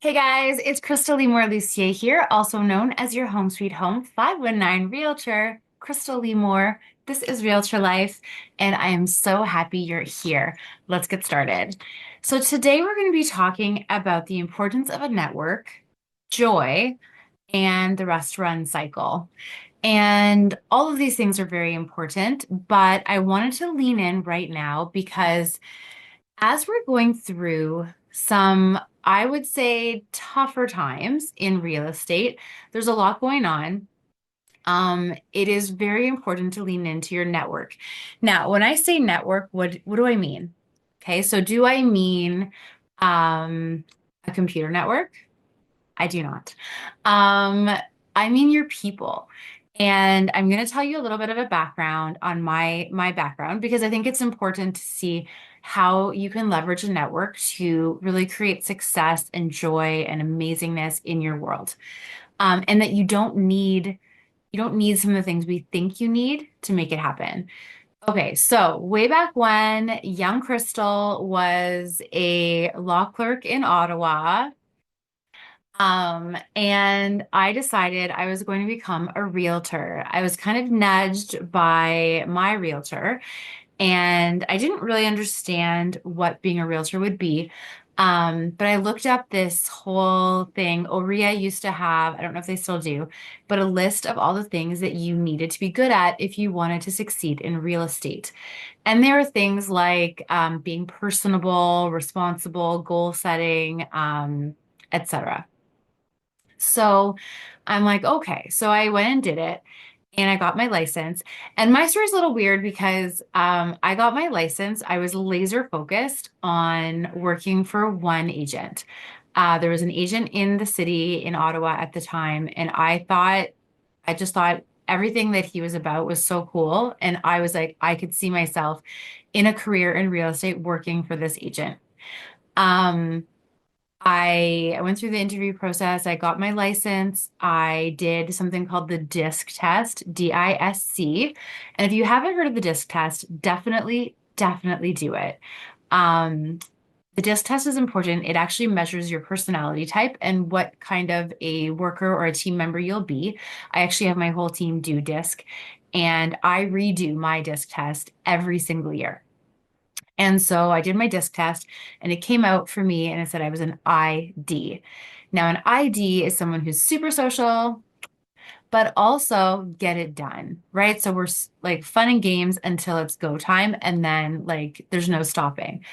Hey guys, it's Krystal Lucier here, also known as your Home Sweet Home 519 Realtor, Krystal Limor. This is Realtor Life, and I am so happy you're here. Let's get started. So today we're going to be talking about the importance of a network, joy, and the rest run cycle. And all of these things are very important, but I wanted to lean in right now because as we're going through some, I would say, tougher times in real estate, there's a lot going on. It is very important to lean into your network. Now, when I say network, what do I mean? Okay, so do I mean a computer network? I do not. Um, I mean your people. And I'm going to tell you a little bit of a background on my background because I think it's important to see how you can leverage a network to really create success and joy and amazingness in your world. And that you don't need some of the things we think you need to make it happen. Okay, so way back when young Crystal was a law clerk in Ottawa, and I decided I was going to become a realtor. I was kind of nudged by my realtor, and I didn't really understand what being a realtor would be. But I looked up this whole thing. OREA used to have, I don't know if they still do, but a list of all the things that you needed to be good at if you wanted to succeed in real estate. And there are things like being personable, responsible, goal setting, etc. So I'm like, okay. So I went and did it and I got my license. And my story is a little weird because I got my license. I was laser focused on working for one agent. There was an agent in the city in Ottawa at the time, and I just thought everything that he was about was so cool. And I was like, I could see myself in a career in real estate working for this agent. Um, I went through the interview process. I got my license. I did something called the DISC test, DISC. And if you haven't heard of the DISC test, definitely do it. Um, the DISC test is important. It actually measures your personality type and what kind of a worker or a team member you'll be. I actually have my whole team do DISC, and I redo my DISC test every single year. And so I did my disc test and it came out for me and it said I was an ID. Now, an ID is someone who's super social, but also get it done, right? So like fun and games until it's go time. And then like there's no stopping.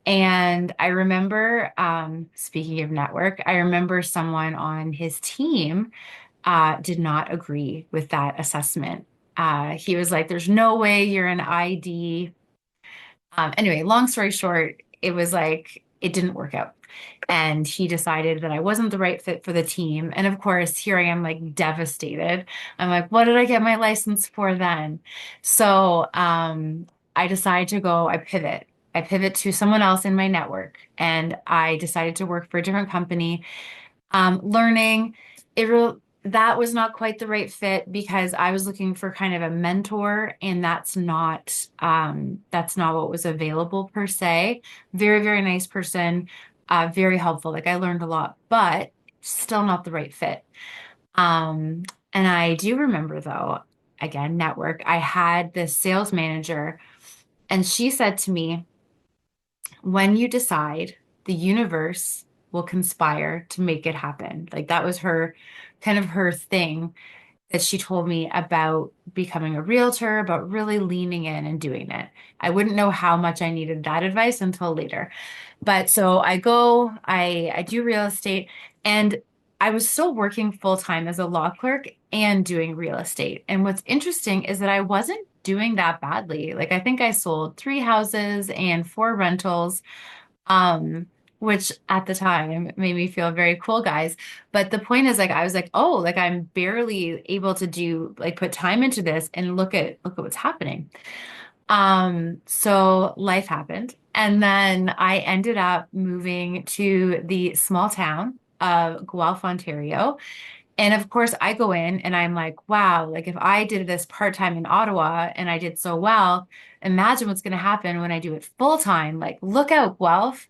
And I remember, speaking of network, I remember someone on his team did not agree with that assessment. He was like, there's no way you're an ID. Anyway, long story short, it was like it didn't work out. And he decided that I wasn't the right fit for the team. And of course, here I am like devastated. I'm like, what did I get my license for then? So I decided to go, I pivot. I pivot to someone else in my network. And I decided to work for a different company, learning. That was not quite the right fit because I was looking for kind of a mentor, and that's not what was available per se. Very, very nice person, very helpful. Like I learned a lot, but still not the right fit. Um, and I do remember though, again, network, I had this sales manager, and she said to me, when you decide, the universe will conspire to make it happen. Like that was her kind of her thing that she told me about becoming a realtor, about really leaning in and doing it. I wouldn't know how much I needed that advice until later. But so I do real estate, and I was still working full time as a law clerk and doing real estate. And what's interesting is that I wasn't doing that badly. Like I think I sold three houses and four rentals, um, which at the time made me feel very cool, guys. But the point is, like, I was like, oh, like I'm barely able to do like put time into this, and look at what's happening. So life happened, and then I ended up moving to the small town of Guelph, Ontario. And of course, I go in and I'm like, wow, like if I did this part-time in Ottawa and I did so well, imagine what's going to happen when I do it full-time. Like, look out, Guelph.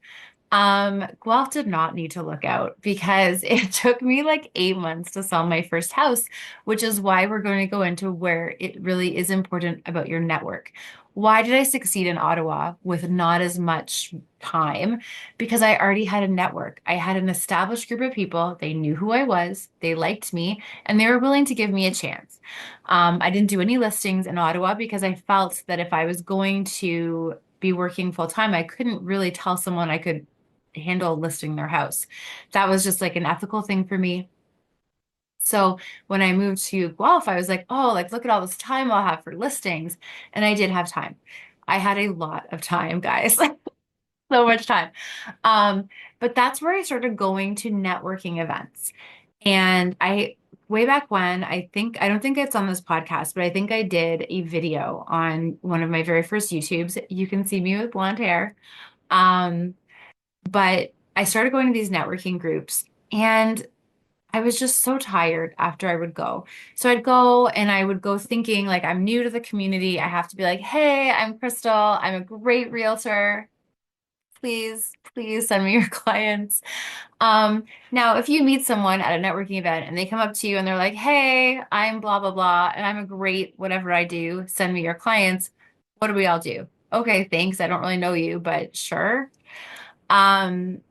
Guelph did not need to look out because it took me like 8 months to sell my first house, which is why we're going to go into where it really is important about your network. Why did I succeed in Ottawa with not as much time? Because I already had a network. I had an established group of people. They knew who I was, they liked me, and they were willing to give me a chance. I didn't do any listings in Ottawa because I felt that if I was going to be working full time, I couldn't really tell someone I could handle listing their house. That was just like an ethical thing for me. So when I moved to Guelph, I was like, oh, like look at all this time I'll have for listings. And I did have time. I had a lot of time, guys. So much time. Um, but that's where I started going to networking events. And way back when, I don't think it's on this podcast, but I think I did a video on one of my very first YouTubes. You can see me with blonde hair. Um, but I started going to these networking groups and I was just so tired after I would go. So I'd go and I would go thinking like I'm new to the community. I have to be like, hey, I'm Krystal. I'm a great realtor. Please send me your clients. Now, if you meet someone at a networking event and they come up to you and they're like, hey, I'm blah, blah, blah, and I'm a great whatever I do, send me your clients. What do we all do? Okay, thanks. I don't really know you, but sure. Um,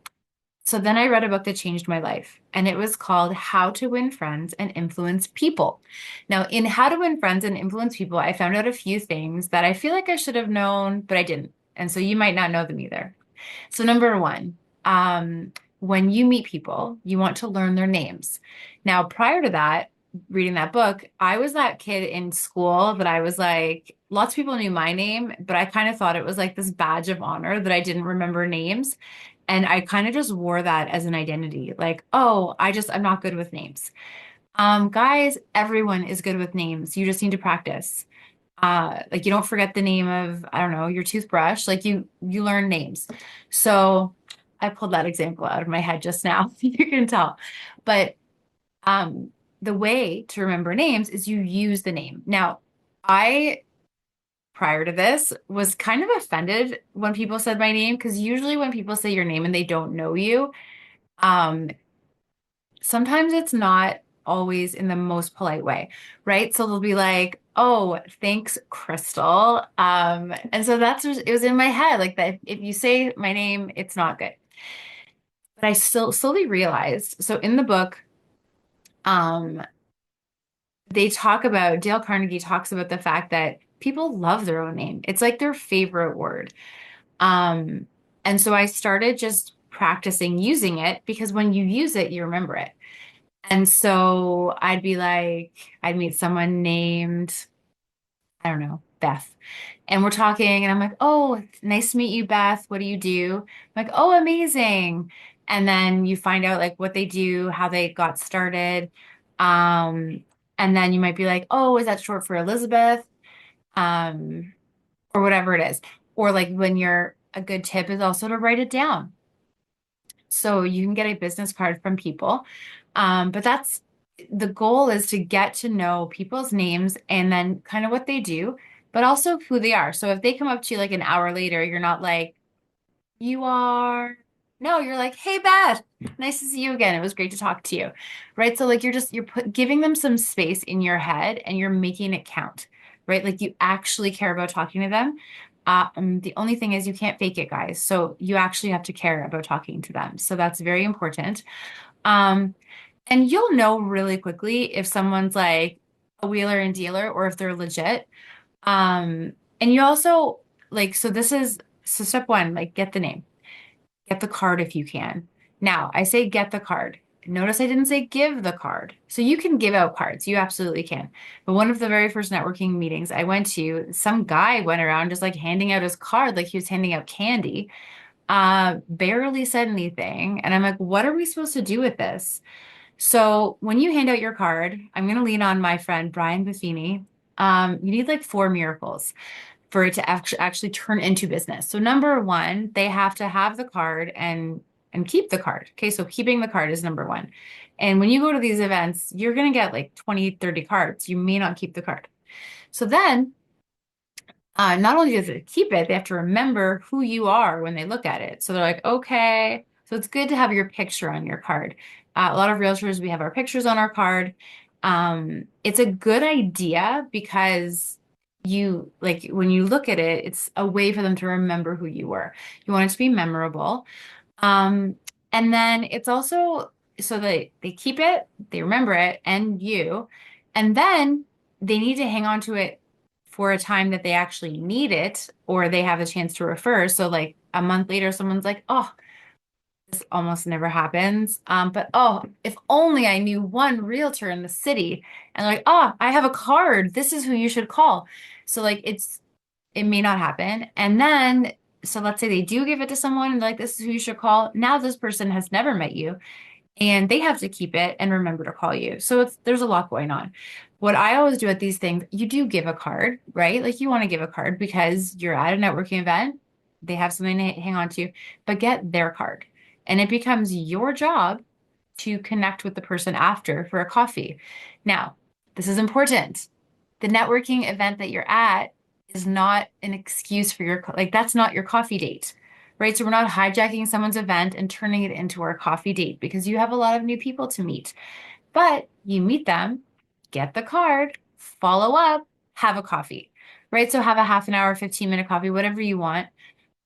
so then I read a book that changed my life, and it was called How to Win Friends and Influence People. Now, in How to Win Friends and Influence People, I found out a few things that I feel like I should have known, but I didn't. And so you might not know them either. So, number one, when you meet people, you want to learn their names. Now, prior to that, reading that book, I was that kid in school that I was like, lots of people knew my name, but I kind of thought it was like this badge of honor that I didn't remember names. And I kind of just wore that as an identity. Like, oh, I'm not good with names. Guys, everyone is good with names. You just need to practice. Like you don't forget the name of, I don't know, your toothbrush. Like you learn names. So I pulled that example out of my head just now. You can tell. But um, the way to remember names is you use the name. Now, I prior to this was kind of offended when people said my name because usually when people say your name and they don't know you, um, sometimes it's not always in the most polite way, right? So they'll be like, "Oh, thanks, Krystal." And so it was in my head like that. If you say my name, it's not good. But I still slowly realized. So in the book, um, they talk about Dale Carnegie talks about the fact that people love their own name. It's like their favorite word. Um, and so I started just practicing using it because when you use it, you remember it. And so I'd meet someone named, I don't know, Beth. And we're talking, and I'm like, oh, nice to meet you, Beth. What do you do? I'm like, oh, amazing. And then you find out like what they do, how they got started. Um, and then you might be like, oh, is that short for Elizabeth? Um, or whatever it is. Or like when you're a good tip is also to write it down. So you can get a business card from people. But that's the goal is to get to know people's names and then kind of what they do, but also who they are. So if they come up to you like an hour later, you're not like, you are, no, you're like, hey, Beth, nice to see you again. It was great to talk to you. Right. So like giving them some space in your head and you're making it count, right? Like you actually care about talking to them. The only thing is you can't fake it, guys. So you actually have to care about talking to them. So that's very important. Um, and you'll know really quickly if someone's like a wheeler and dealer or if they're legit. And you also so so step one, like get the name, get the card if you can. Now, I say get the card. Notice I didn't say give the card. So you can give out cards. You absolutely can. But one of the very first networking meetings I went to, some guy went around just like handing out his card like he was handing out candy. Barely said anything. And I'm like, what are we supposed to do with this? So when you hand out your card, I'm going to lean on my friend Brian Buffini. You need like four miracles for it to actually turn into business. So number one, they have to have the card and keep the card. Okay, so keeping the card is number one. And when you go to these events, you're going to get like 20, 30 cards. You may not keep the card. So then Not only does it keep it, they have to remember who you are when they look at it. So they're like, okay. So it's good to have your picture on your card. A lot of realtors, we have our pictures on our card. It's a good idea because you like when you look at it, it's a way for them to remember who you were. You want it to be memorable. Um, and then it's also so they keep it, they remember it, and you, and then they need to hang on to it for a time that they actually need it, or they have a chance to refer. So like a month later, someone's like, "Oh, this almost never happens. But oh, if only I knew one realtor in the city." And like, "Oh, I have a card. This is who you should call." So like it may not happen. And then, so let's say they do give it to someone and they're like, this is who you should call. Now this person has never met you and they have to keep it and remember to call you. So there's a lot going on. What I always do at these things, you do give a card, right? Like you want to give a card because you're at a networking event, they have something to hang on to, but get their card. And it becomes your job to connect with the person after for a coffee. Now, this is important. The networking event that you're at is not an excuse for like that's not your coffee date, right? So we're not hijacking someone's event and turning it into our coffee date because you have a lot of new people to meet. But you meet them, get the card, follow up, have a coffee, right? So have a half an hour, 15-minute coffee, whatever you want.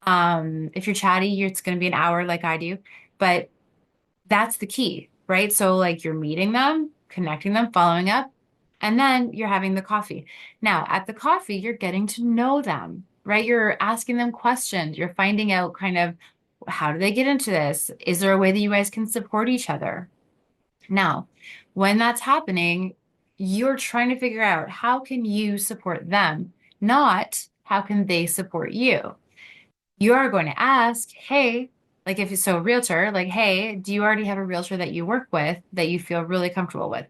If you're chatty, it's going to be an hour like I do, but that's the key, right? So like you're meeting them, connecting them, following up, and then you're having the coffee. Now, at the coffee, you're getting to know them, right? You're asking them questions. You're finding out kind of how do they get into this? Is there a way that you guys can support each other? Now, when that's happening, you're trying to figure out how can you support them, not how can they support you. You are going to ask, hey, like if it's so a realtor, like, hey, do you already have a realtor that you work with that you feel really comfortable with?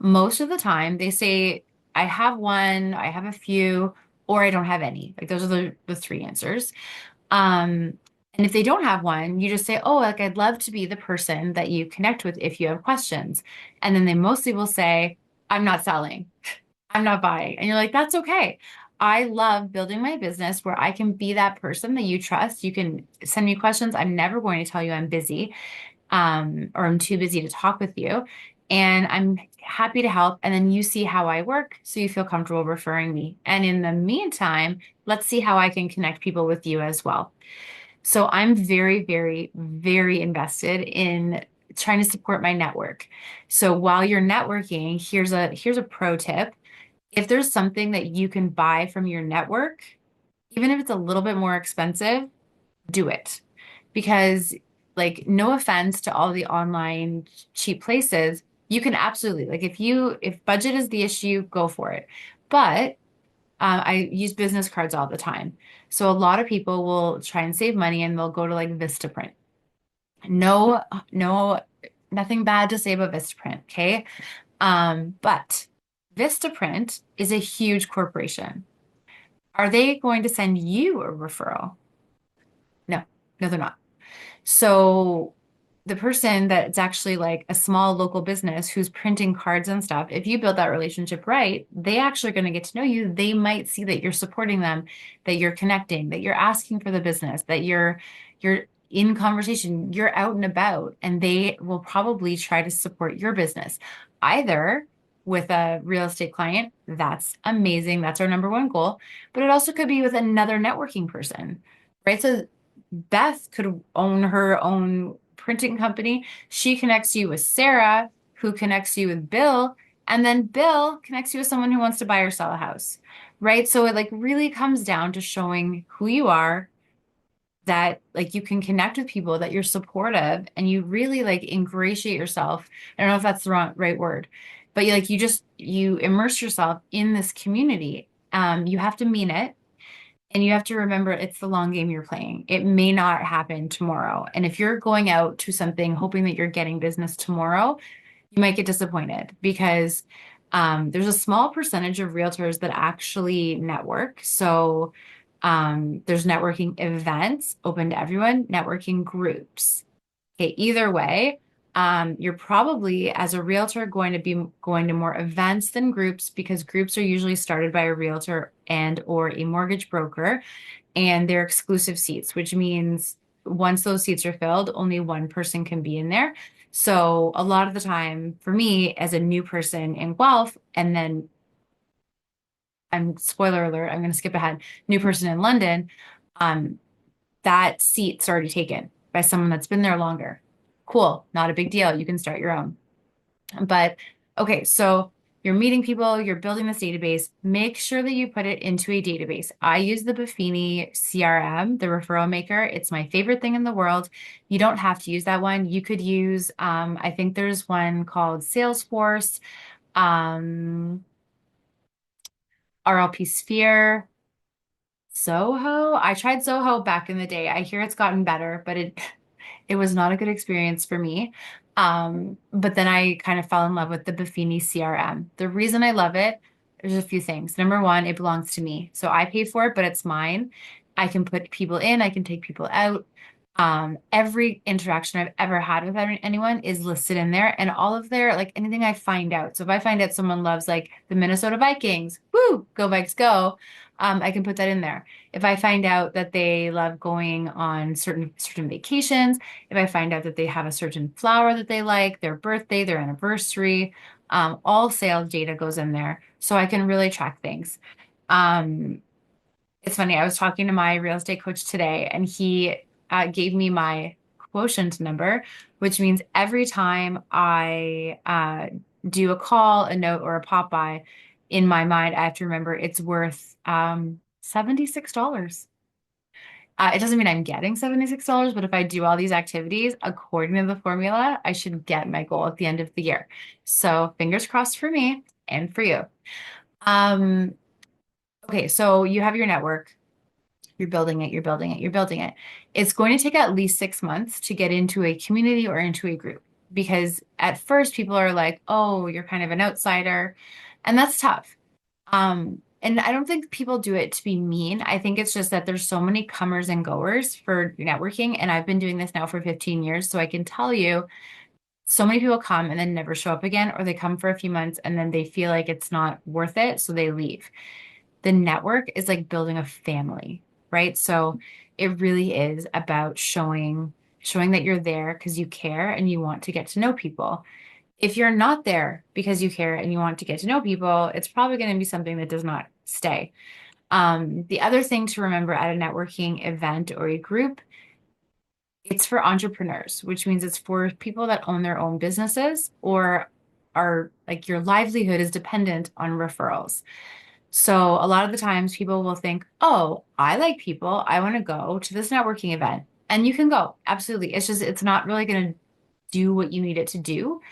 Most of the time they say, I have one, I have a few, or I don't have any. Like those are the three answers. Um, and if they don't have one, you just say, oh, like I'd love to be the person that you connect with if you have questions. And then they mostly will say, I'm not selling. I'm not buying. And you're like, that's okay. I love building my business where I can be that person that you trust. You can send me questions. I'm never going to tell you I'm busy, or I'm too busy to talk with you. And I'm happy to help. And then you see how I work, so you feel comfortable referring me. And in the meantime, let's see how I can connect people with you as well. So I'm very, very, very invested in trying to support my network. So while you're networking, here's a pro tip. If there's something that you can buy from your network, even if it's a little bit more expensive, do it. Because, like, no offense to all the online cheap places, you can absolutely, like, if budget is the issue, go for it. But I use business cards all the time. So a lot of people will try and save money and they'll go to like Vistaprint. No, no, nothing bad to say about Vistaprint, okay? But Vistaprint is a huge corporation. Are they going to send you a referral? No, no, they're not. So the person that's actually like a small local business who's printing cards and stuff, if you build that relationship right, they actually are going to get to know you. They might see that you're supporting them, that you're connecting, that you're asking for the business, that you're in conversation, you're out and about, and they will probably try to support your business. Either with a real estate client, that's amazing. That's our number one goal. But it also could be with another networking person, right? So Beth could own her own printing company. She connects you with Sarah, who connects you with Bill, and then Bill connects you with someone who wants to buy or sell a house, right? So it like really comes down to showing who you are, that like you can connect with people, that you're supportive, and you really like ingratiate yourself. I don't know if that's the right word, but you immerse yourself in this community. You have to mean it. And you have to remember it's the long game you're playing. It may not happen tomorrow. And if you're going out to something hoping that you're getting business tomorrow, you might get disappointed because there's a small percentage of realtors that actually network. So there's networking events open to everyone, networking groups. Okay, either way, you're probably, as a realtor, going to be going to more events than groups because groups are usually started by a realtor and or a mortgage broker, and they're exclusive seats, which means once those seats are filled, only one person can be in there. So a lot of the time for me as a new person in Guelph, and then I'm spoiler alert, I'm going to skip ahead, new person in London, um, that seat's already taken by someone that's been there longer. Cool, not a big deal. You can start your own. But okay, so you're meeting people, you're building this database. Make sure that you put it into a database. I use the Buffini CRM, the referral maker. It's my favorite thing in the world. You don't have to use that one. You could use, I think there's one called Salesforce, um, RLP Sphere. Zoho. I tried Zoho back in the day. I hear it's gotten better, but it was not a good experience for me. But then I kind of fell in love with the Buffini CRM. The reason I love it, there's a few things. Number one, it belongs to me. So I paid for it, but it's mine. I can put people in, I can take people out. Every interaction I've ever had with anyone is listed in there, and all of their, like, anything I find out. So if I find out someone loves like the Minnesota Vikings, woo, go Vikes go, I can put that in there. If I find out that they love going on certain vacations, if I find out that they have a certain flower that they like, their birthday, their anniversary, all sales data goes in there, so I can really track things. Um, it's funny, I was talking to my real estate coach today, and he gave me my quotient number, which means every time I do a call, a note, or a pop by, in my mind, I have to remember it's worth $76. It doesn't mean I'm getting $76, but if I do all these activities according to the formula, I should get my goal at the end of the year. So fingers crossed for me and for you. Um, okay, so you have your network. You're building it, you're building it, you're building it. It's going to take at least 6 months to get into a community or into a group because at first people are like, oh, you're kind of an outsider. And that's tough. And I don't think people do it to be mean. I think it's just that there's so many comers and goers for networking. And I've been doing this now for 15 years. So I can tell you so many people come and then never show up again, or they come for a few months and then they feel like it's not worth it. So they leave. The network is like building a family, right? So it really is about showing that you're there because you care and you want to get to know people. If you're not there because you care and you want to get to know people, it's probably going to be something that does not stay. The other thing to remember at a networking event or a group, it's for entrepreneurs, which means it's for people that own their own businesses or are like your livelihood is dependent on referrals. So a lot of the times people will think, oh, I like people. I want to go to this networking event. And you can go. Absolutely. It's just, it's not really going to do what you need it to do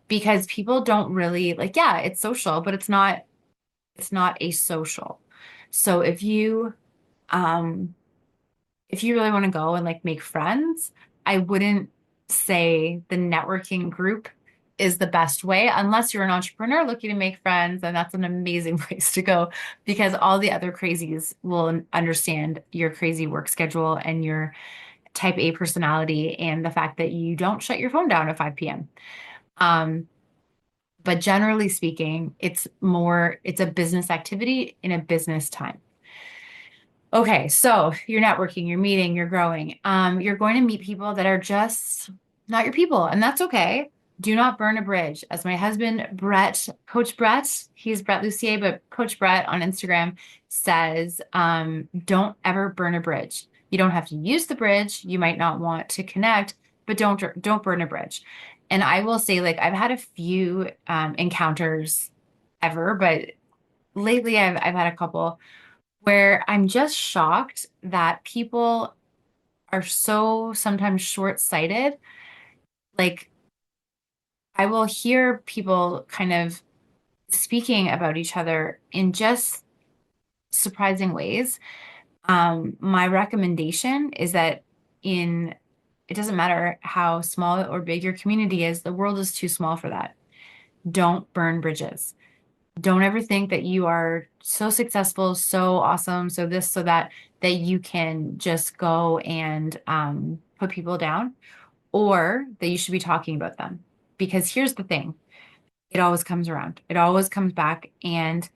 because people don't really like, yeah, it's social, but it's not a social. So um, if you really want to go and like make friends, I wouldn't say the networking group is the best way unless you're an entrepreneur looking to make friends, and that's an amazing place to go because all the other crazies will understand your crazy work schedule and your type A personality and the fact that you don't shut your phone down at 5 p.m. Um, but generally speaking, it's a business activity in a business time. Okay, so you're networking, you're meeting, you're growing. You're going to meet people that are just not your people, and that's okay. Do not burn a bridge. As my husband, Brett, Coach Brett, he's Brett Lucier, but Coach Brett on Instagram says, don't ever burn a bridge. You don't have to use the bridge. You might not want to connect, but don't burn a bridge. And I will say, like, I've had a few encounters ever, but lately I've had a couple where I'm just shocked that people are so sometimes short-sighted. Like, I will hear people kind of speaking about each other in just surprising ways. My recommendation is that it doesn't matter how small or big your community is, the world is too small for that. Don't burn bridges. Don't ever think that you are so successful, so awesome, so this, so that, that you can just go and put people down or that you should be talking about them. Because here's the thing, it always comes around, it always comes back. And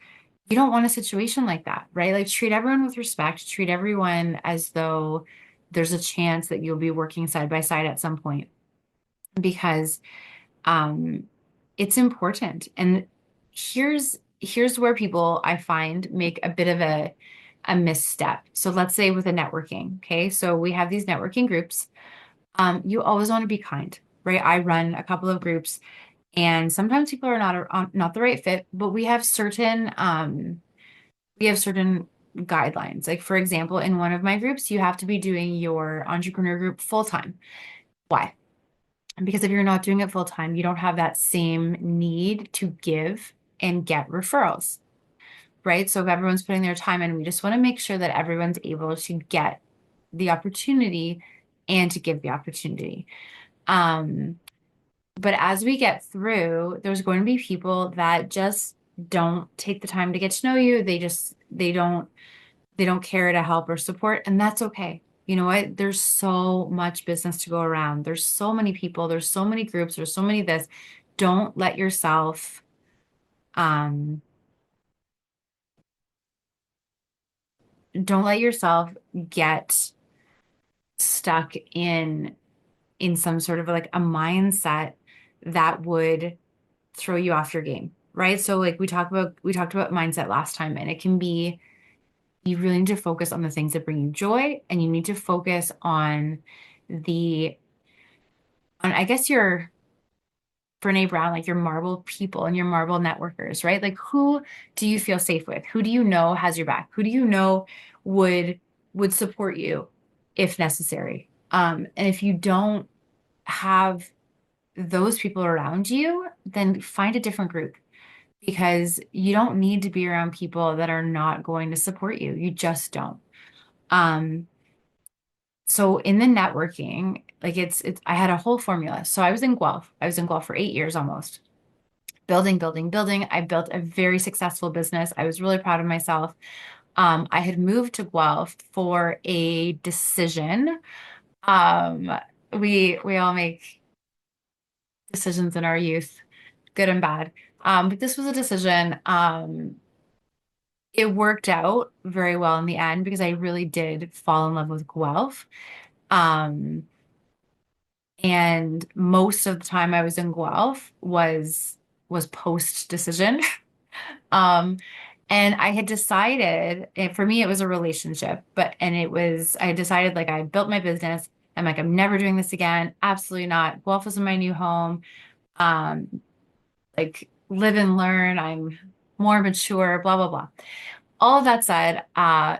You don't want a situation like that, right? Like treat everyone with respect, treat everyone as though there's a chance that you'll be working side by side at some point because um it's important. And here's where people I find make a bit of a misstep. So let's say with a networking, okay? So we have these networking groups. You always want to be kind, right? I run a couple of groups and sometimes people are not the right fit, but we have certain guidelines. Like for example, in one of my groups, you have to be doing your entrepreneur group full time. Why? Because if you're not doing it full time, you don't have that same need to give and get referrals, right? So if everyone's putting their time in, we just want to make sure that everyone's able to get the opportunity and to give the opportunity. Um, but as we get through, there's going to be people that just don't take the time to get to know you. They don't care to help or support, and that's okay. You know what? There's so much business to go around. There's so many people, there's so many groups, there's so many this. Don't let yourself um don't let yourself get stuck in some sort of like a mindset that would throw you off your game, right? So like we talked about mindset last time, and it can be you really need to focus on the things that bring you joy, and you need to focus on the on I guess your Brene Brown, like your marble people and your marble networkers, right? Like who do you feel safe with? Who do you know has your back? Who do you know would would support you if necessary? And if you don't have those people around you, then find a different group because you don't need to be around people that are not going to support you. You just don't. Um, so in the networking, like it's I had a whole formula. So I was in Guelph. I was in Guelph for 8 years almost. Building, building, building. I built a very successful business. I was really proud of myself. I had moved to Guelph for a decision. Um, we all make decisions in our youth, good and bad. But this was a decision. It worked out very well in the end because I really did fall in love with Guelph. Um, and most of the time I was in Guelph was post decision. Um, and I had decided, and for me, it was a relationship, I had decided like I built my business. I'm like, I'm never doing this again. Absolutely not. Guelph is my new home. Like live and learn. I'm more mature, blah, blah, blah. All of that said,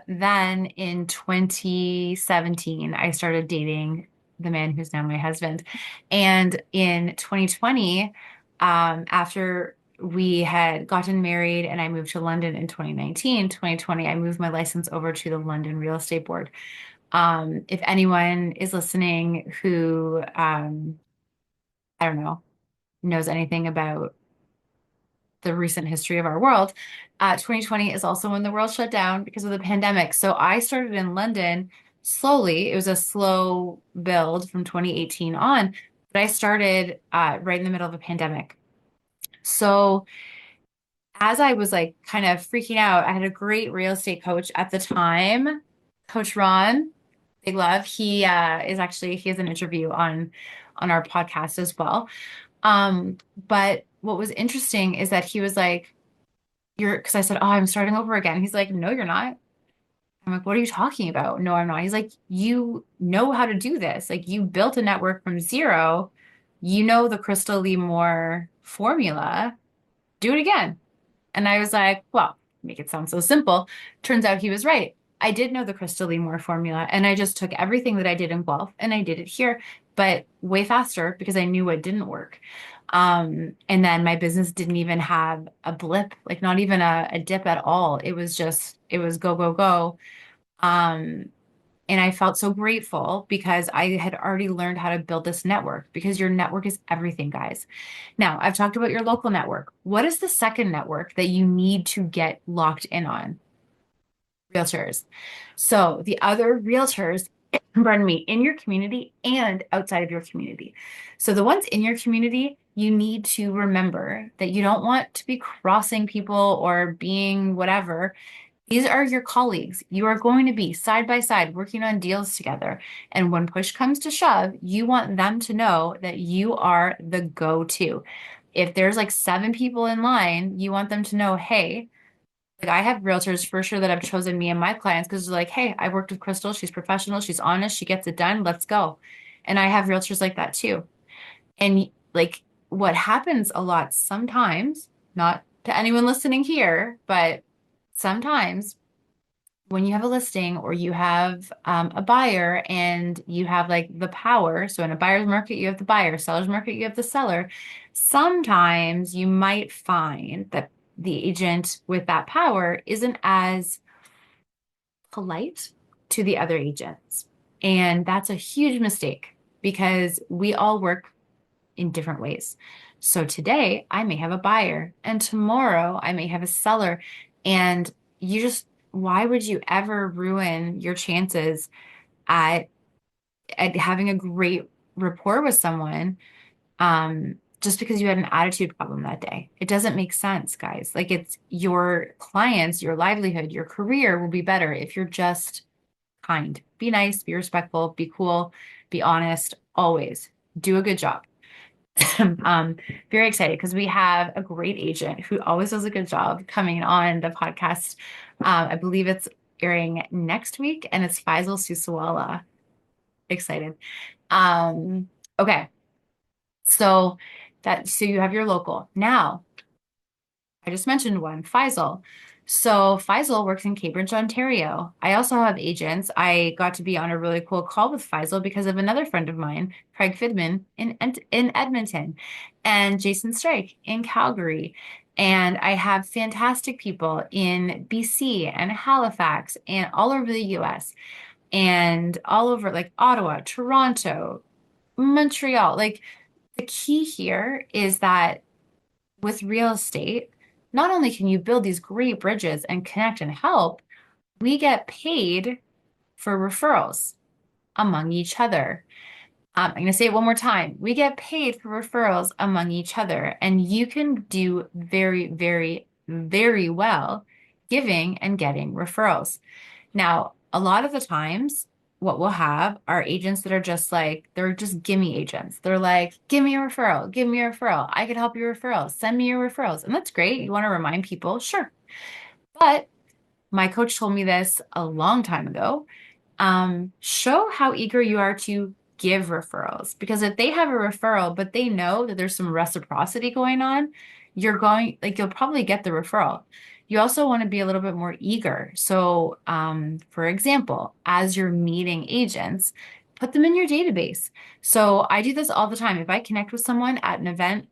then in 2017, I started dating the man who's now my husband. And in 2020, after we had gotten married and I moved to London in 2020, I moved my license over to the London Real Estate Board. If anyone is listening who, I don't know, knows anything about the recent history of our world, 2020 is also when the world shut down because of the pandemic. So I started in London slowly. It was a slow build from 2018 on, but I started right in the middle of a pandemic. So as I was like kind of freaking out, I had a great real estate coach at the time, Coach Ron, big love. He has an interview on our podcast as well. But what was interesting is that he was like, because I said, oh, I'm starting over again. He's like, no, you're not. I'm like, what are you talking about? No, I'm not. He's like, you know how to do this. Like, you built a network from zero. You know the Krystal Lee Moore formula. Do it again. And I was like, well, make it sound so simple. Turns out he was right. I did know the Krystal Lee Moore formula, and I just took everything that I did in Guelph and I did it here, but way faster because I knew what didn't work. And then my business didn't even have a blip, like not even a dip at all. It was go, go, go. Um, and I felt so grateful because I had already learned how to build this network because your network is everything, guys. Now, I've talked about your local network. What is the second network that you need to get locked in on? Realtors. So the other realtors pardon me, in your community and outside of your community. So the ones in your community, you need to remember that you don't want to be crossing people or being whatever. These are your colleagues. You are going to be side by side working on deals together. And when push comes to shove, you want them to know that you are the go-to. If there's like seven people in line, you want them to know, hey, like I have realtors for sure that have chosen me and my clients because they're like, hey, I've worked with Krystal. She's professional. She's honest. She gets it done. Let's go. And I have realtors like that too. And like what happens a lot sometimes, not to anyone listening here, but sometimes when you have a listing or you have a buyer and you have like the power, so in a buyer's market, you have the buyer, seller's market, you have the seller. Sometimes you might find that the agent with that power isn't as polite to the other agents. And that's a huge mistake because we all work in different ways. So today I may have a buyer and tomorrow I may have a seller. And you just, why would you ever ruin your chances at having a great rapport with someone just because you had an attitude problem that day? It doesn't make sense, guys. Like it's your clients, your livelihood, your career will be better if you're just kind. Be nice, be respectful, be cool, be honest, always do a good job. um, Very excited because we have a great agent who always does a good job coming on the podcast. I believe it's airing next week, and it's Faisal Susawala. Excited. Um, okay, so so you have your local. Now, I just mentioned one, Faisal. So Faisal works in Cambridge, Ontario. I also have agents. I got to be on a really cool call with Faisal because of another friend of mine, Craig Fidman in Edmonton, and Jason Strike in Calgary. And I have fantastic people in BC and Halifax and all over the US and all over like Ottawa, Toronto, Montreal. Like the key here is that with real estate, not only can you build these great bridges and connect and help, we get paid for referrals among each other. I'm going to say it one more time. We get paid for referrals among each other, and you can do very, very, very well giving and getting referrals. Now, a lot of the times, what we'll have are agents that are just like, they're just gimme agents. They're like, give me a referral, give me a referral. I can help your referrals. Send me your referrals. And that's great. You want to remind people, sure. But my coach told me this a long time ago. Show how eager you are to give referrals. Because if they have a referral, but they know that there's some reciprocity going on, you'll probably get the referral. You also want to be a little bit more eager. So, for example, as you're meeting agents, put them in your database. So I do this all the time. If I connect with someone at an event,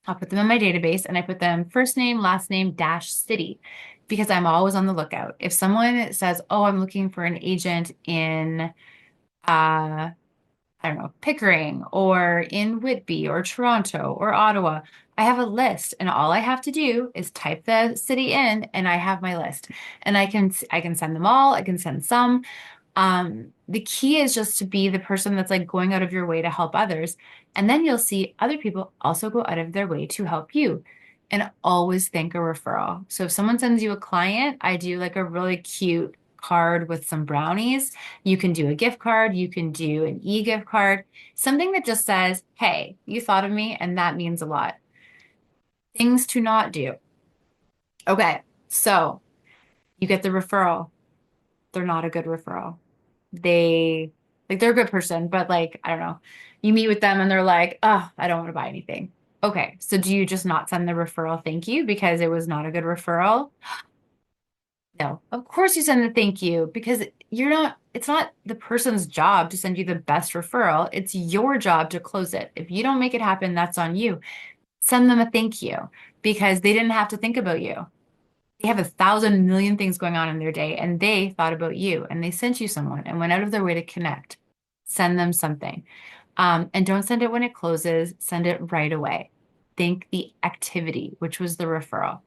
I'll put them in my database and I put them first name, last name, dash city, because I'm always on the lookout. If someone says, oh, I'm looking for an agent in, I don't know, Pickering or in Whitby or Toronto or Ottawa, I have a list and all I have to do is type the city in and I have my list. And I can send them all, I can send some. The key is just to be the person that's like going out of your way to help others. And then you'll see other people also go out of their way to help you. And always think a referral. So if someone sends you a client, I do like a really cute card with some brownies. You can do a gift card, you can do an e-gift card, something that just says, hey, you thought of me, and that means a lot. Things to not do. Okay, so you get the referral. They're not a good referral. They like they're a good person, but like, I don't know. You meet with them and they're like, oh, I don't want to buy anything. Okay, so do you just not send the referral thank you because it was not a good referral? No, of course you send the thank you because it's not the person's job to send you the best referral. It's your job to close it. If you don't make it happen, that's on you. Send them a thank you because they didn't have to think about you. They have 1,000 million things going on in their day and they thought about you and they sent you someone and went out of their way to connect. Send them something. And don't send it when it closes, send it right away. Thank the activity, which was the referral.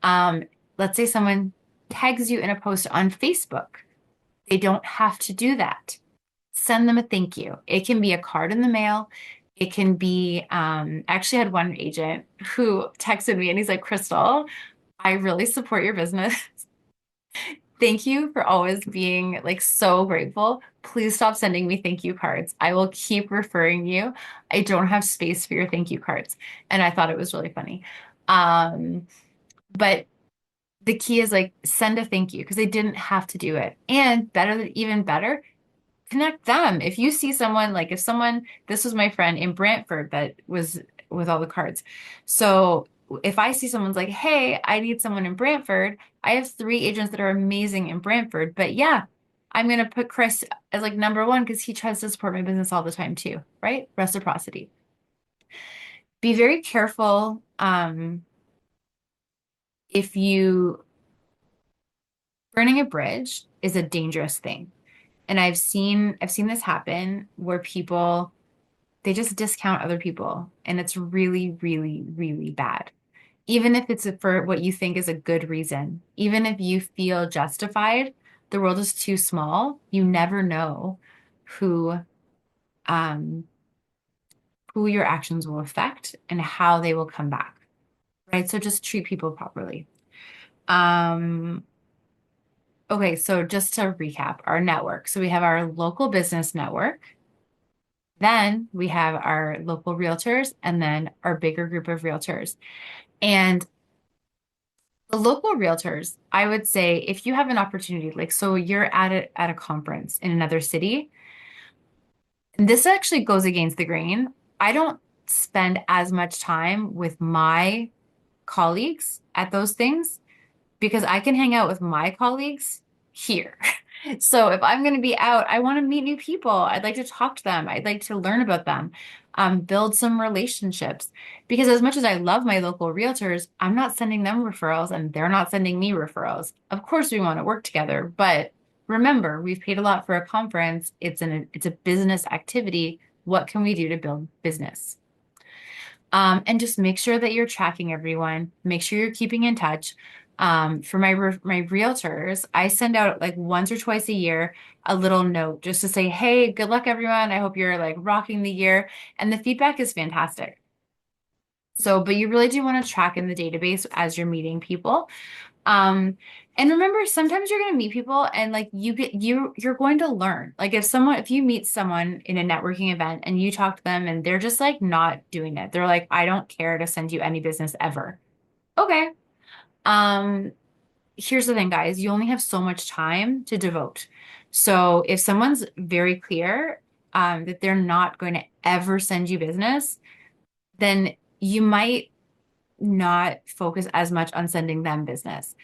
Um, let's say someone tags you in a post on Facebook. They don't have to do that. Send them a thank you. It can be a card in the mail. It can be, I actually had one agent who texted me and he's like, Krystal, I really support your business. Thank you for always being like so grateful. Please stop sending me thank you cards. I will keep referring you. I don't have space for your thank you cards. And I thought it was really funny. Um, but the key is like send a thank you because they didn't have to do it. And even better, connect them. If you see someone, like if someone, this was my friend in Brantford that was with all the cards. So if I see someone's like, hey, I need someone in Brantford, I have three agents that are amazing in Brantford. But yeah, I'm going to put Chris as like number one because he tries to support my business all the time too, right? Reciprocity. Be very careful. If you burning a bridge is a dangerous thing. And I've seen this happen where people they just discount other people and it's really, really, really bad. Even if it's for what you think is a good reason, even if you feel justified, the world is too small. You never know who um who your actions will affect and how they will come back. Right? So just treat people properly. Um okay, so just to recap our network. So we have our local business network. Then we have our local realtors and then our bigger group of realtors. And the local realtors, I would say if you have an opportunity, like so you're at a conference in another city, this actually goes against the grain. I don't spend as much time with my colleagues at those things because I can hang out with my colleagues here. So if I'm going to be out, I want to meet new people. I'd like to talk to them. I'd like to learn about them, build some relationships. Because as much as I love my local realtors, I'm not sending them referrals and they're not sending me referrals. Of course, we want to work together, but remember, we've paid a lot for a conference. It's a business activity. What can we do to build business? And just make sure that you're tracking everyone. Make sure you're keeping in touch. For my realtors, I send out like once or twice a year a little note just to say, "Hey, good luck, everyone. I hope you're like rocking the year." And the feedback is fantastic. So, but you really do want to track in the database as you're meeting people. Um, and remember, sometimes you're going to meet people and like you're going to learn. Like if you meet someone in a networking event and you talk to them and they're just like not doing it. They're like, I don't care to send you any business ever. Okay. Um, Here's the thing, guys. You only have so much time to devote. So if someone's very clear, that they're not going to ever send you business, then you might not focus as much on sending them business.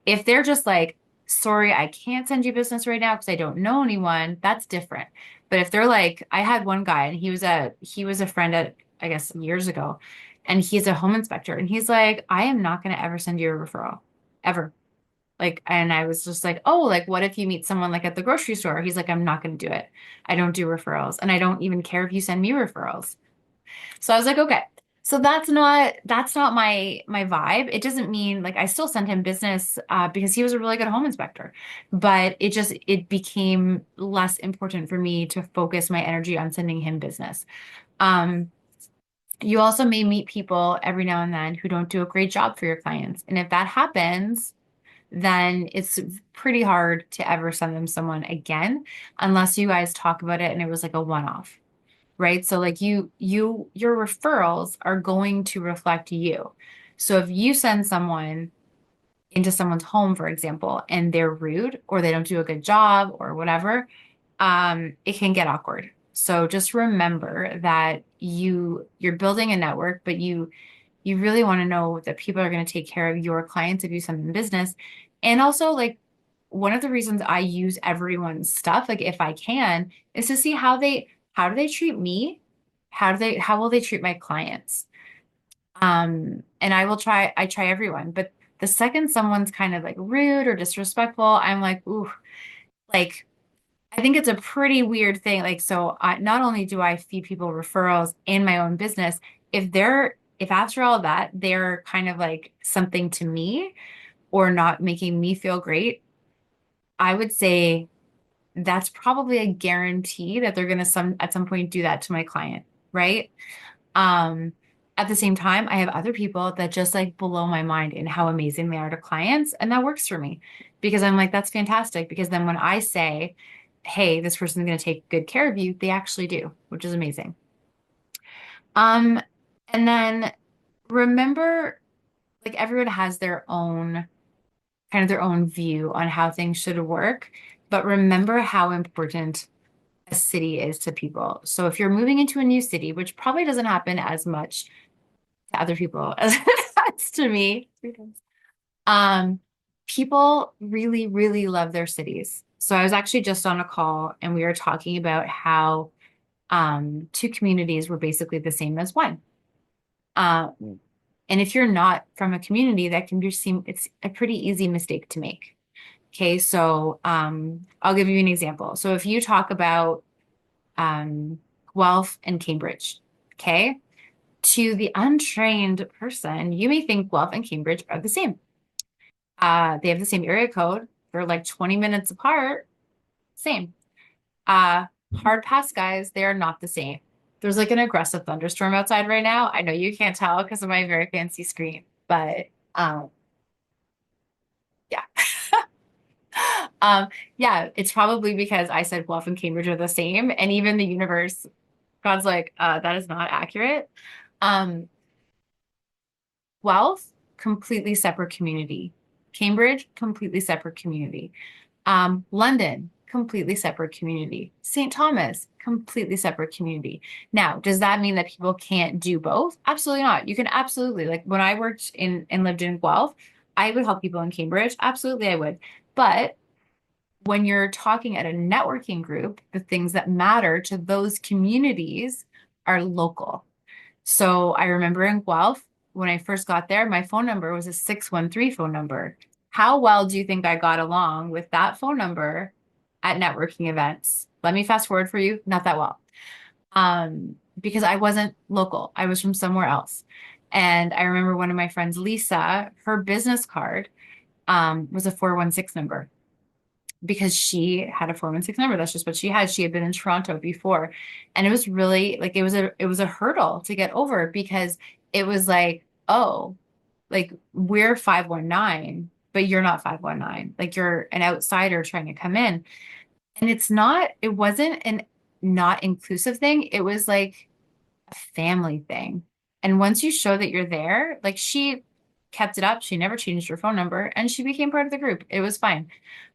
If they're just like, sorry, I can't send you business right now because I don't know anyone, that's different. But if they're like, I had one guy and he was a friend at, I guess, years ago, and he's a home inspector, and he's like, I am not going to ever send you a referral, ever. Like, and I was just like, oh, like, what if you meet someone like at the grocery store? He's like, I'm not going to do it. I don't do referrals, and I don't even care if you send me referrals. So I was like, okay. So that's not my vibe. It doesn't mean like I still sent him business because he was a really good home inspector, but it became less important for me to focus my energy on sending him business. Um, you also may meet people every now and then who don't do a great job for your clients, and if that happens, then it's pretty hard to ever send them someone again unless you guys talk about it and it was like a one-off, right? So like your referrals are going to reflect you. So if you send someone into someone's home, for example, and they're rude or they don't do a good job or whatever, it can get awkward. So just remember that you're building a network, but you really want to know that people are going to take care of your clients if you send them business. And also, like, one of the reasons I use everyone's stuff, like if I can, is to see how do they treat me? How will they treat my clients? And I try everyone, but the second someone's kind of like rude or disrespectful, I'm like, ooh, like I think it's a pretty weird thing. Like, so not only do I feed people referrals in my own business, if after all that, they're kind of like something to me or not making me feel great, I would say that's probably a guarantee that they're going to some at some point do that to my client, right? Um, at the same time, I have other people that just like blow my mind in how amazing they are to clients, and that works for me because I'm like, that's fantastic. Because then when I say, hey, this person's going to take good care of you, they actually do, which is amazing. Um, and then remember, like everyone has their own kind of their own view on how things should work, but remember how important a city is to people. So if you're moving into a new city, which probably doesn't happen as much to other people as it has to me, um, people really, really love their cities. So I was actually just on a call and we were talking about how two communities were basically the same as one. Um, and if you're not from a community, that can be seem it's a pretty easy mistake to make. Okay, so I'll give you an example. So if you talk about um, Guelph and Cambridge, okay, to the untrained person, you may think Guelph and Cambridge are the same. They have the same area code. They're like 20 minutes apart. Same. Uh, Hard pass guys, they are not the same. There's like an aggressive thunderstorm outside right now. I know you can't tell because of my very fancy screen, but um, yeah. Um, yeah, it's probably because I said Guelph and Cambridge are the same, and even the universe, God's like, that is not accurate. Um, Guelph, completely separate community. Cambridge, completely separate community. London, completely separate community. St. Thomas, completely separate community. Now, does that mean that people can't do both? Absolutely not. You can absolutely, like when I worked in and lived in Guelph, I would help people in Cambridge. Absolutely, I would. But when you're talking at a networking group, the things that matter to those communities are local. So I remember in Guelph, when I first got there, my phone number was a 613 phone number. How well do you think I got along with that phone number at networking events? Let me fast forward for you, not that well. Because I wasn't local. I was from somewhere else. And I remember one of my friends, Lisa, her business card was a 416 number because she had a 416 number. That's just what she had. She had been in Toronto before. And it was really like it was a hurdle to get over because it was like, oh, like we're 519, but you're not 519. Like you're an outsider trying to come in. And it wasn't an not inclusive thing. It was like a family thing. And once you show that you're there, like she kept it up. She never changed her phone number and she became part of the group. It was fine.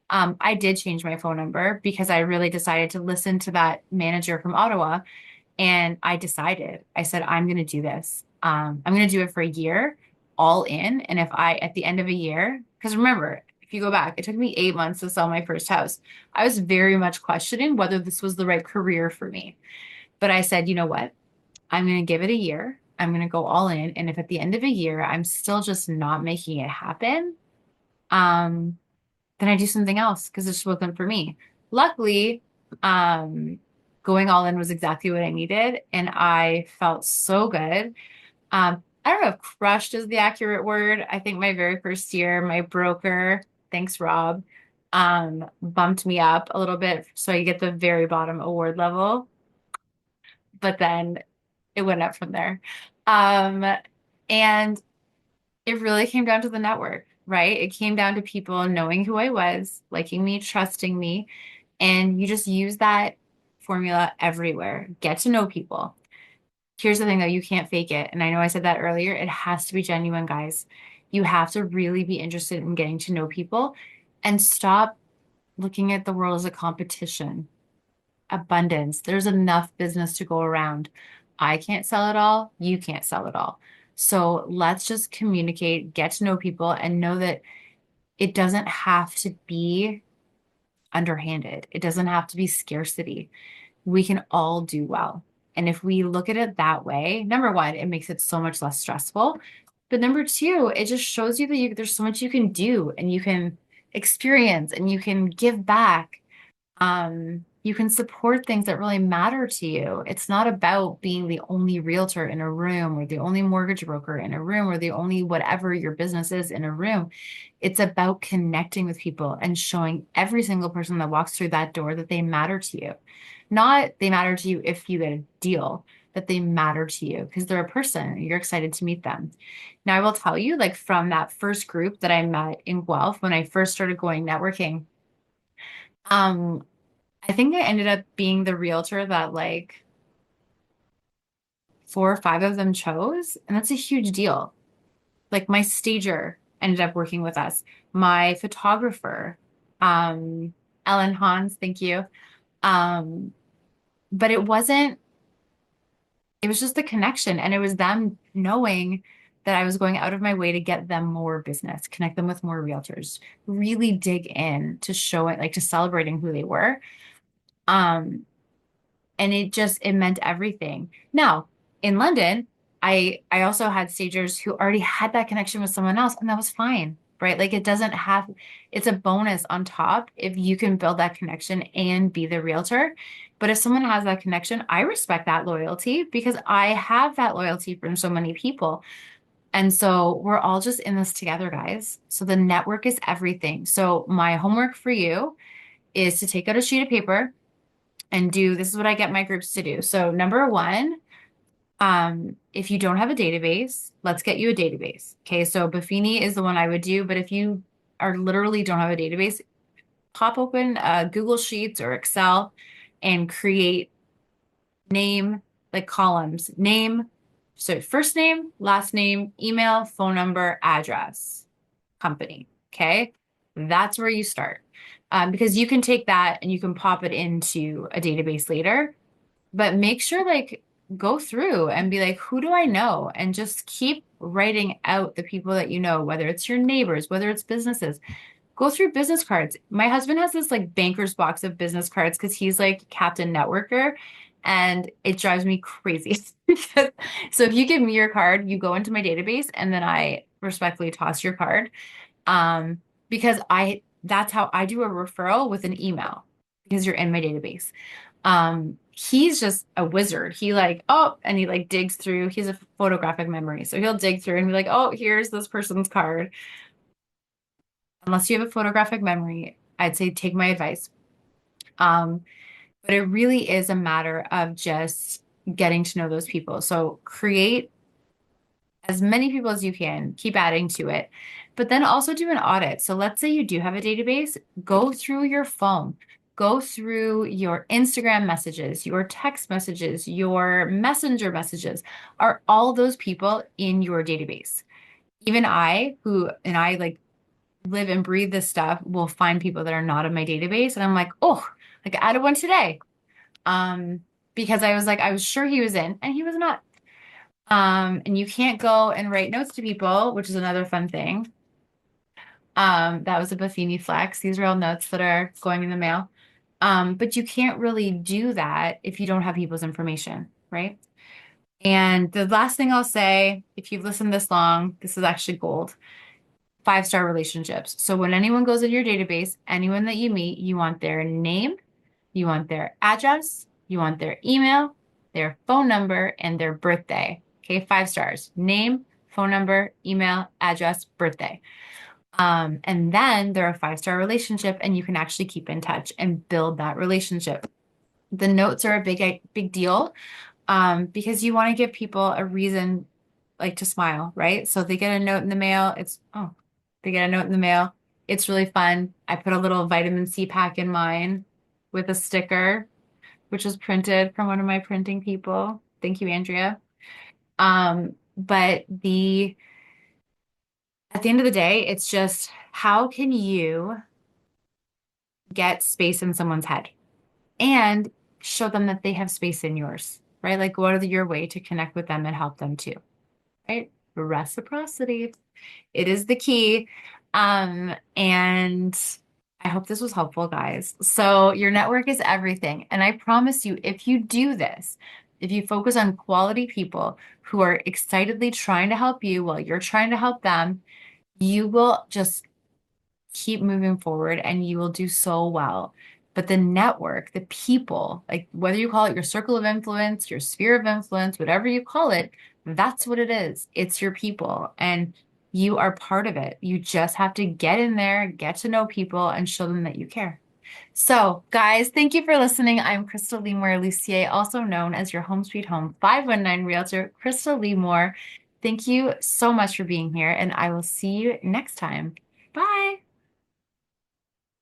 I did change my phone number because I really decided to listen to that manager from Ottawa. And I said, I'm going to do this. I'm going to do it for a year, all in. And if at the end of a year, because remember, if you go back, it took me 8 months to sell my first house. I was very much questioning whether this was the right career for me. But I said, you know what? I'm going to give it a year. I'm going to go all in. And if at the end of a year, I'm still just not making it happen, um, then I do something else because it just wasn't for me. Luckily, um, going all in was exactly what I needed, and I felt so good. I don't know if crushed is the accurate word. I think my very first year, my broker, thanks Rob, bumped me up a little bit so I get the very bottom award level, but then it went up from there. Um, and it really came down to the network, right? It came down to people knowing who I was, liking me, trusting me. And you just use that formula everywhere. Get to know people. Here's the thing though, you can't fake it. And I know I said that earlier. It has to be genuine, guys. You have to really be interested in getting to know people and stop looking at the world as a competition. Abundance. There's enough business to go around. I can't sell it all. You can't sell it all. So let's just communicate, get to know people, and know that it doesn't have to be underhanded. It doesn't have to be scarcity. We can all do well. And if we look at it that way, number one, it makes it so much less stressful. But number two, it just shows you that there's so much you can do and you can experience and you can give back. You can support things that really matter to you. It's not about being the only realtor in a room or the only mortgage broker in a room or the only whatever your business is in a room. It's about connecting with people and showing every single person that walks through that door that they matter to you. Not they matter to you if you get a deal, that they matter to you because they're a person and you're excited to meet them. Now, I will tell you, like from that first group that I met in Guelph when I first started going networking, um, I think I ended up being the realtor that like four or five of them chose, and that's a huge deal. Like my stager ended up working with us, my photographer, um, Ellen Hans, thank you. Um, but it was just the connection, and it was them knowing that I was going out of my way to get them more business, connect them with more realtors, really dig in to show it, like to celebrating who they were. Um, and it meant everything. Now, in London, I also had stagers who already had that connection with someone else, and that was fine, right? Like it doesn't have, it's a bonus on top if you can build that connection and be the realtor. But if someone has that connection, I respect that loyalty because I have that loyalty from so many people. And so we're all just in this together, guys. So the network is everything. So my homework for you is to take out a sheet of paper and do this is what I get my groups to do. So number one, if you don't have a database, let's get you a database. Okay, so Buffini is the one I would do, but if you are literally don't have a database, pop open Google Sheets or Excel and create name, like columns, name, so first name, last name, email, phone number, address, company. Okay, that's where you start. Because you can take that and you can pop it into a database later, but make sure like go through and be like, who do I know? And just keep writing out the people that you know, whether it's your neighbors, whether it's businesses. Go through business cards. My husband has this like banker's box of business cards because he's like Captain Networker and it drives me crazy. So if you give me your card, you go into my database and then I respectfully toss your card. Um, because that's how I do a referral with an email because you're in my database. He's just a wizard. He like, oh, and he like digs through. He's a photographic memory. So he'll dig through and be like, oh, here's this person's card. Unless you have a photographic memory, I'd say take my advice. Um, but it really is a matter of just getting to know those people. So create as many people as you can, keep adding to it, but then also do an audit. So let's say you do have a database, go through your phone, go through your Instagram messages, your text messages, your messenger messages. Are all those people in your database? Even I like live and breathe this stuff, will find people that are not in my database. And I'm like, oh, like I added one today. Um, because I was like, I was sure he was in, and he was not. And you can't go and write notes to people, which is another fun thing. That was a Buffini flex. These are all notes that are going in the mail. But you can't really do that if you don't have people's information, right? And the last thing I'll say, if you've listened this long, this is actually gold. Five-star relationships. So when anyone goes in your database, anyone that you meet, you want their name, you want their address, you want their email, their phone number, and their birthday. Okay, 5 stars. Name, phone number, email, address, birthday. And then they're a 5-star relationship, and you can actually keep in touch and build that relationship. The notes are a big deal because you want to give people a reason like to smile, right? So if they get a note in the mail, they get a note in the mail. It's really fun. I put a little vitamin C pack in mine with a sticker, which was printed from one of my printing people. Thank you, Andrea. But at the end of the day, it's just how can you get space in someone's head and show them that they have space in yours, right? Like, what are your way to connect with them and help them too, right? Reciprocity. It is the key. And I hope this was helpful, guys. So your network is everything. And I promise you, if you do this, if you focus on quality people who are excitedly trying to help you while you're trying to help them, you will just keep moving forward and you will do so well. But the network, the people, like whether you call it your circle of influence, your sphere of influence, whatever you call it, that's what it is. It's your people, and you are part of it. You just have to get in there, get to know people, and show them that you care. So, guys, thank you for listening. I'm Krystal Lemore Lucier, also known as your Home Sweet Home 519 Realtor, Krystal Lemore. Thank you so much for being here, and I will see you next time. Bye.